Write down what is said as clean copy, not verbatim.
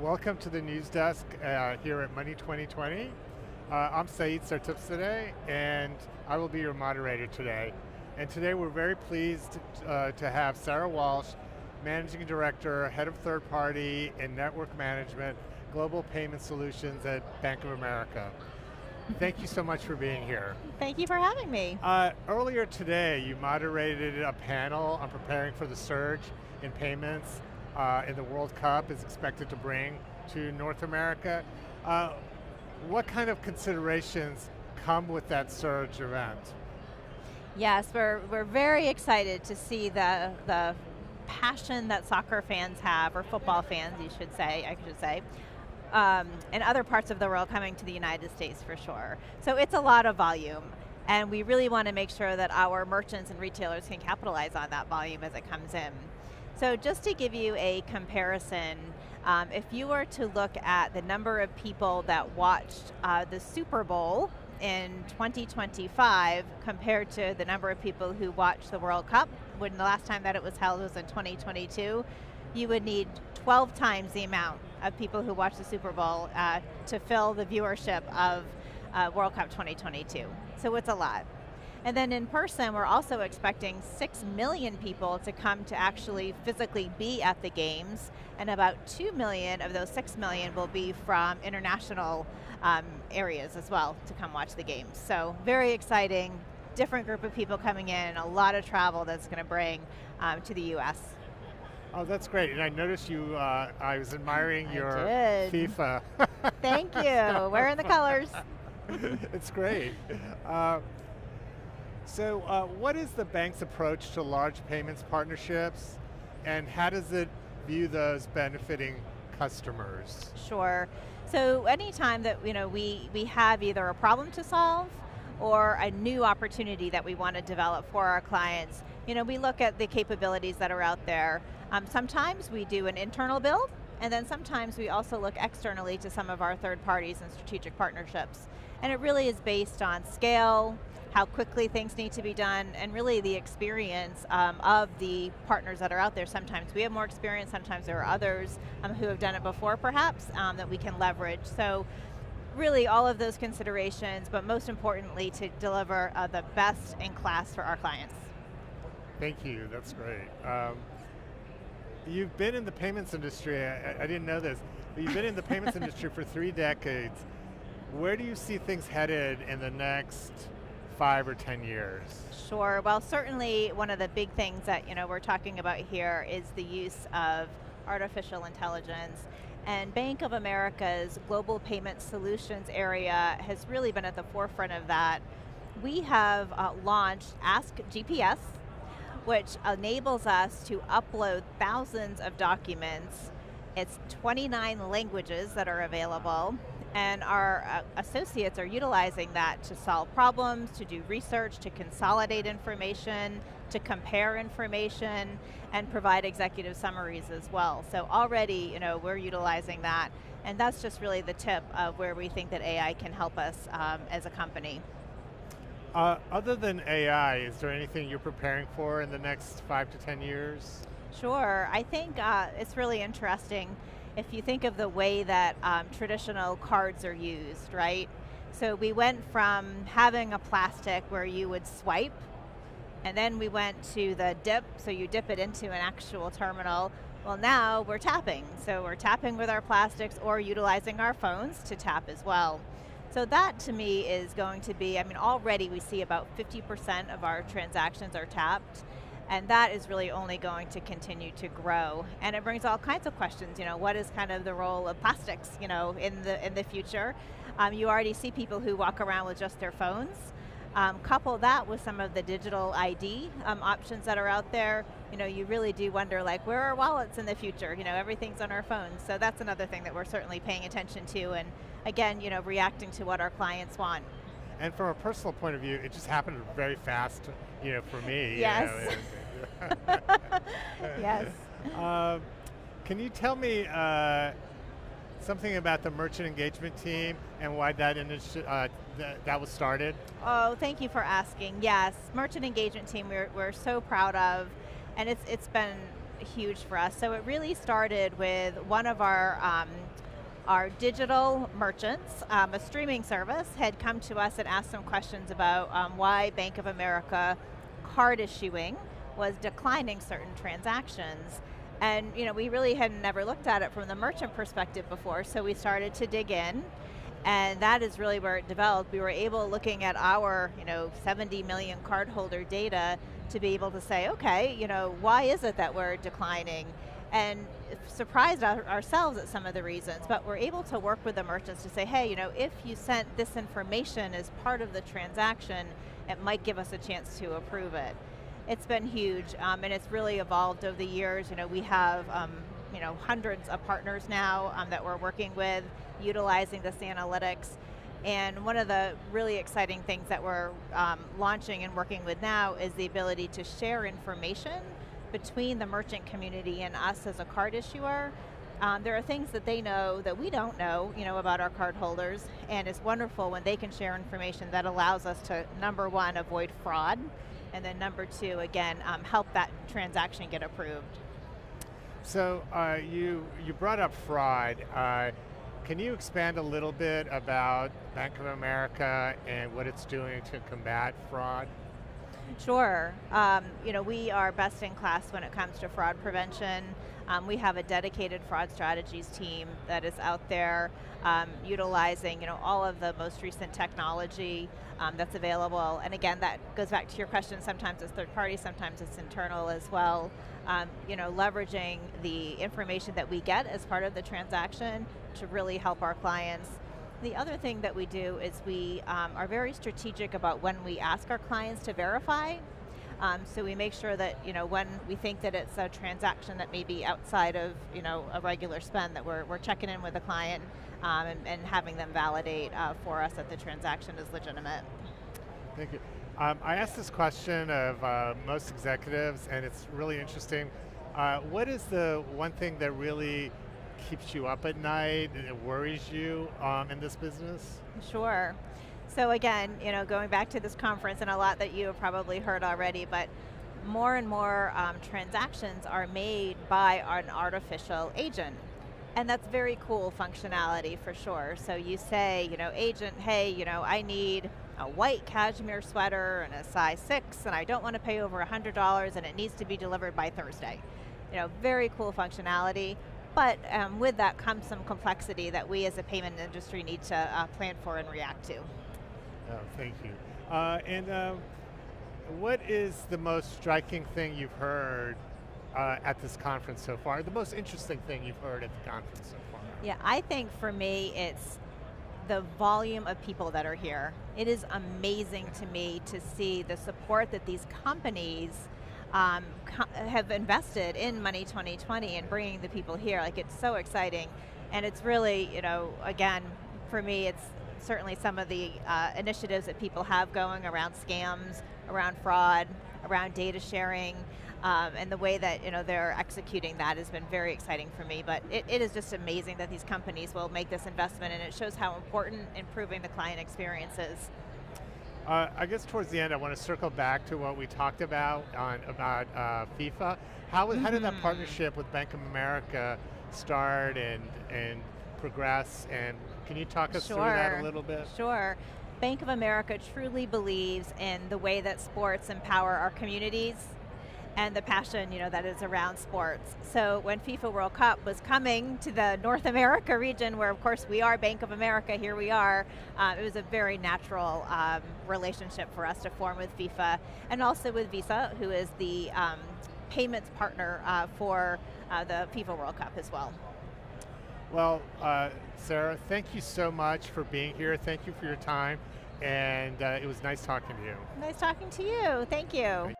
Welcome to the news desk here at Money 2020. I'm Saeed Sartipsadeh, and I will be your moderator today. And today we're very pleased to have Sara Walsh, Managing Director, Head of Third Party and Network Management, Global Payment Solutions at Bank of America. Thank you so much for being here. Thank you for having me. Earlier today, you moderated a panel on preparing for the surge in payments in the World Cup is expected to bring to North America. What kind of considerations come with that surge event? Yes, we're very excited to see the passion that soccer fans have, or football fans, I should say, in other parts of the world coming to the United States for sure. So it's a lot of volume, and we really want to make sure that our merchants and retailers can capitalize on that volume as it comes in. So just to give you a comparison, if you were to look at the number of people that watched the Super Bowl in 2025 compared to the number of people who watched the World Cup, when the last time that it was held was in 2022, you would need 12 times the amount of people who watched the Super Bowl to fill the viewership of World Cup 2022. So it's a lot. And then in person, we're also expecting 6 million people to come to actually physically be at the games, and about 2 million of those 6 million will be from international areas as well to come watch the games. So very exciting, different group of people coming in, a lot of travel that's going to bring to the US. Oh, that's great. And I noticed you, I was admiring your FIFA. Thank you, wearing the colors. It's great. So what is the bank's approach to large payments partnerships, and how does it view those benefiting customers? Sure. So anytime that we have either a problem to solve or a new opportunity that we want to develop for our clients, we look at the capabilities that are out there. Sometimes we do an internal build, and then sometimes we also look externally to some of our third parties and strategic partnerships. And it really is based on scale, how quickly things need to be done, and really the experience of the partners that are out there. Sometimes we have more experience, sometimes there are others who have done it before perhaps that we can leverage. So really all of those considerations, but most importantly to deliver the best in class for our clients. Thank you, that's great. You've been in the payments industry, I didn't know this, but you've been in the payments industry for 3 decades. Where do you see things headed in the next 5 or 10 years? Sure, well certainly one of the big things that we're talking about here is the use of artificial intelligence. And Bank of America's Global Payment Solutions area has really been at the forefront of that. We have launched Ask GPS, which enables us to upload thousands of documents. It's 29 languages that are available, and our associates are utilizing that to solve problems, to do research, to consolidate information, to compare information, and provide executive summaries as well. So already, we're utilizing that, and that's just really the tip of where we think that AI can help us as a company. Other than AI, is there anything you're preparing for in the next 5 to 10 years? Sure, I think it's really interesting if you think of the way that traditional cards are used, right? So we went from having a plastic where you would swipe, and then we went to the dip, so you dip it into an actual terminal. Well, now we're tapping. So we're tapping with our plastics or utilizing our phones to tap as well. So that to me is going to be, already we see about 50% of our transactions are tapped, and that is really only going to continue to grow. And it brings all kinds of questions, what is kind of the role of plastics, in the future? You already see people who walk around with just their phones. Couple that with some of the digital ID options that are out there, you really do wonder, like, where are wallets in the future? Everything's on our phones. So that's another thing that we're certainly paying attention to, and again, reacting to what our clients want. And from a personal point of view, it just happened very fast, for me. Yes. Yes. Can you tell me something about the merchant engagement team and why that that was started? Oh, thank you for asking. Yes, merchant engagement team we're so proud of, and it's been huge for us. So it really started with one of our digital merchants, a streaming service, had come to us and asked some questions about why Bank of America card issuing was declining certain transactions. And we really had never looked at it from the merchant perspective before, so we started to dig in. And that is really where it developed. We were able, looking at our 70 million cardholder data, to be able to say, okay, why is it that we're declining? And surprised ourselves at some of the reasons, but we're able to work with the merchants to say, hey, if you sent this information as part of the transaction, it might give us a chance to approve it. It's been huge, and it's really evolved over the years. We have hundreds of partners now that we're working with, utilizing this analytics. And one of the really exciting things that we're launching and working with now is the ability to share information between the merchant community and us as a card issuer. There are things that they know that we don't know, about our card holders, and it's wonderful when they can share information that allows us to, number one, avoid fraud, and then number two, again, help that transaction get approved. So you brought up fraud. Can you expand a little bit about Bank of America and what it's doing to combat fraud? Sure. We are best in class when it comes to fraud prevention. We have a dedicated fraud strategies team that is out there utilizing all of the most recent technology that's available. And again, that goes back to your question, sometimes it's third party, sometimes it's internal as well. Leveraging the information that we get as part of the transaction to really help our clients. The other thing that we do is we are very strategic about when we ask our clients to verify. So we make sure that when we think that it's a transaction that may be outside of a regular spend, that we're checking in with the client and having them validate for us that the transaction is legitimate. Thank you. I asked this question of most executives, and it's really interesting. What is the one thing that really keeps you up at night and it worries you in this business? Sure. So again, going back to this conference, and a lot that you have probably heard already, but more and more transactions are made by an artificial agent. And that's very cool functionality for sure. So you say, agent, hey, I need a white cashmere sweater and a size 6, and I don't want to pay over $100, and it needs to be delivered by Thursday. Very cool functionality. But with that comes some complexity that we as a payment industry need to plan for and react to. Oh, thank you. What is the most striking thing you've heard at this conference so far? The most interesting thing you've heard at the conference so far? Yeah, I think for me it's the volume of people that are here. It is amazing to me to see the support that these companies have invested in Money 2020 and bringing the people here. Like, it's so exciting. And it's really, again, for me, it's certainly some of the initiatives that people have going around scams, around fraud, around data sharing, and the way that they're executing that has been very exciting for me. But it is just amazing that these companies will make this investment, and it shows how important improving the client experience is. I guess towards the end, I want to circle back to what we talked about about FIFA. How did that partnership with Bank of America start and progress? And can you talk us through that a little bit? Sure. Bank of America truly believes in the way that sports empower our communities and the passion that is around sports. So when FIFA World Cup was coming to the North America region, where of course we are Bank of America, here we are, it was a very natural relationship for us to form with FIFA, and also with Visa, who is the payments partner for the FIFA World Cup as well. Well, Sara, thank you so much for being here. Thank you for your time, and it was nice talking to you. Nice talking to you. Thank you.